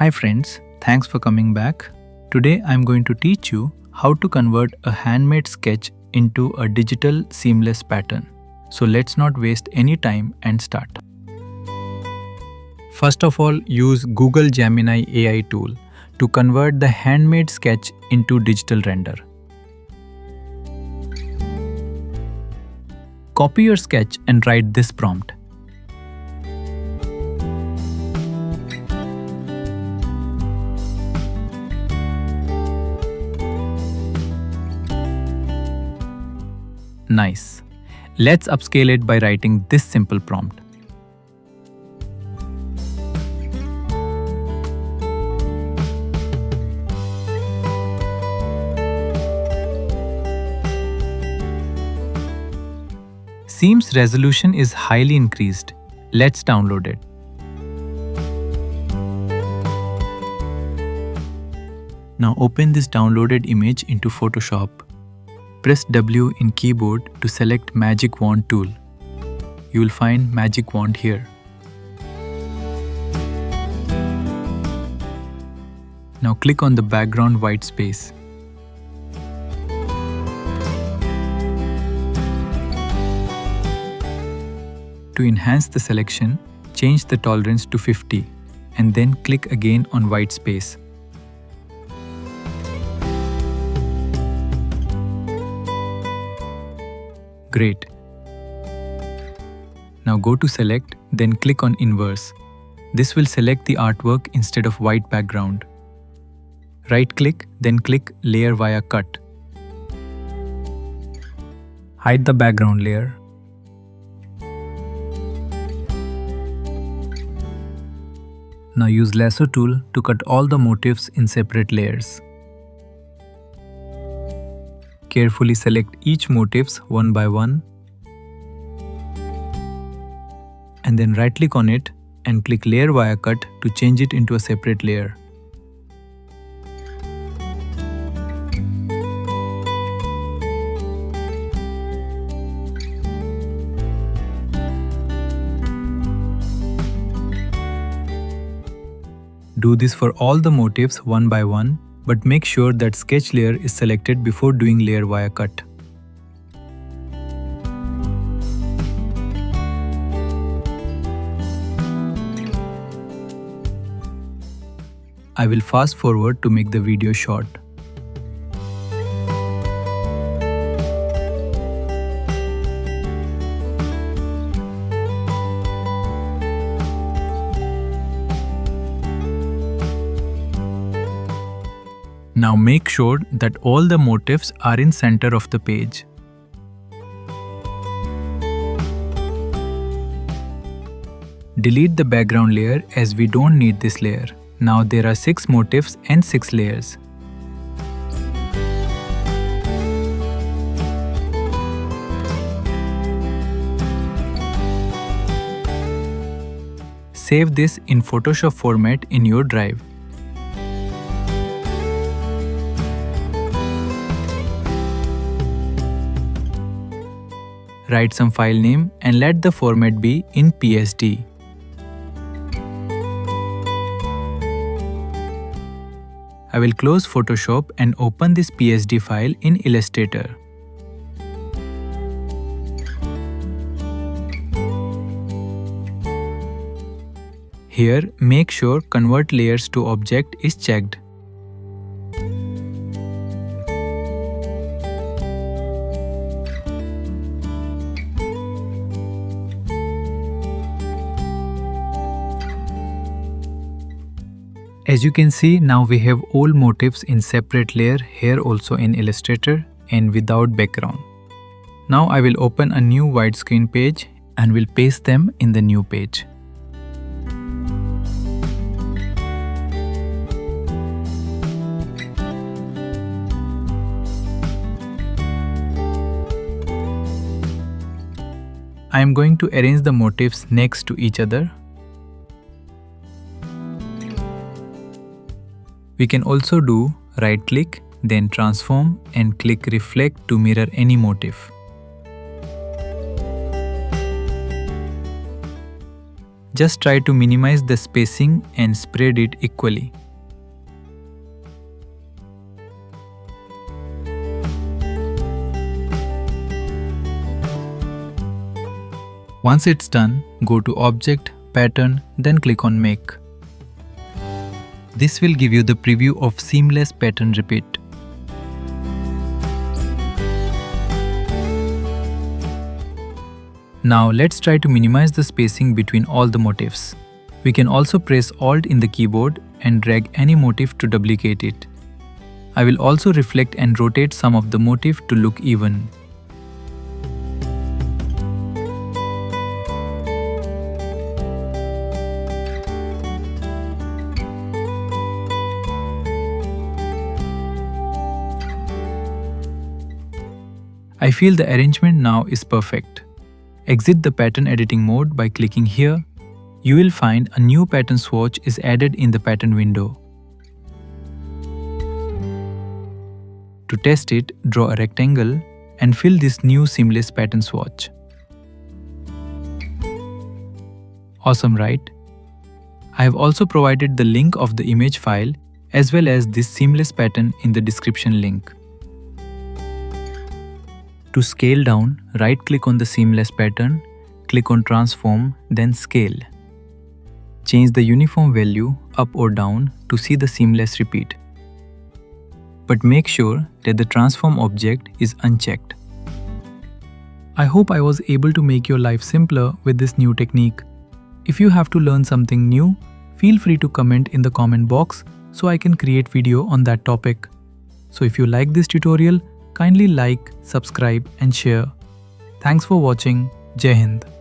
Hi friends, thanks for coming back. Today I'm going to teach you how to convert a handmade sketch into a digital seamless pattern. So let's not waste any time and start. First of all, use Google Gemini AI tool to convert the handmade sketch into digital render. Copy your sketch and write this prompt. Nice. Let's upscale it by writing this simple prompt. Seam's resolution is highly increased. Let's download it. Now open this downloaded image into Photoshop. Press W in keyboard to select Magic Wand tool. You will find Magic Wand here. Now click on the background white space. To enhance the selection, change the tolerance to 50 and then click again on white space. Great. Now go to Select, then click on Inverse. This will select the artwork instead of white background. Right-click, then click Layer via Cut. Hide the background layer. Now use Lasso tool to cut all the motifs in separate layers. Carefully select each motifs one by one and then right-click on it and click Layer via Cut to change it into a separate layer. Do this for all the motifs one by one, but make sure that sketch layer is selected before doing Layer via Cut. I will fast forward to make the video short. Now make sure that all the motifs are in center of the page. Delete the background layer as we don't need this layer. Now there are 6 motifs and 6 layers. Save this in Photoshop format in your drive. Write some file name and let the format be in PSD. I will close Photoshop and open this PSD file in Illustrator. Here, make sure Convert Layers to Object is checked. As you can see, now we have all motifs in separate layer here also in Illustrator and without background. Now I will open a new widescreen page and will paste them in the new page. I am going to arrange the motifs next to each other. We can also do right-click, then transform and click reflect to mirror any motif. Just try to minimize the spacing and spread it equally. Once it's done, go to Object, Pattern, then click on Make. This will give you the preview of seamless pattern repeat. Now let's try to minimize the spacing between all the motifs. We can also press Alt in the keyboard and drag any motif to duplicate it. I will also reflect and rotate some of the motif to look even. I feel the arrangement now is perfect. Exit the pattern editing mode by clicking here. You will find a new pattern swatch is added in the pattern window. To test it, draw a rectangle and fill this new seamless pattern swatch. Awesome, right? I have also provided the link of the image file as well as this seamless pattern in the description link. To scale down, right-click on the seamless pattern, click on Transform, then Scale. Change the uniform value up or down to see the seamless repeat. But make sure that the transform object is unchecked. I hope I was able to make your life simpler with this new technique. If you have to learn something new, feel free to comment in the comment box so I can create video on that topic. So if you like this tutorial, kindly like, subscribe and share. Thanks for watching. Jai Hind.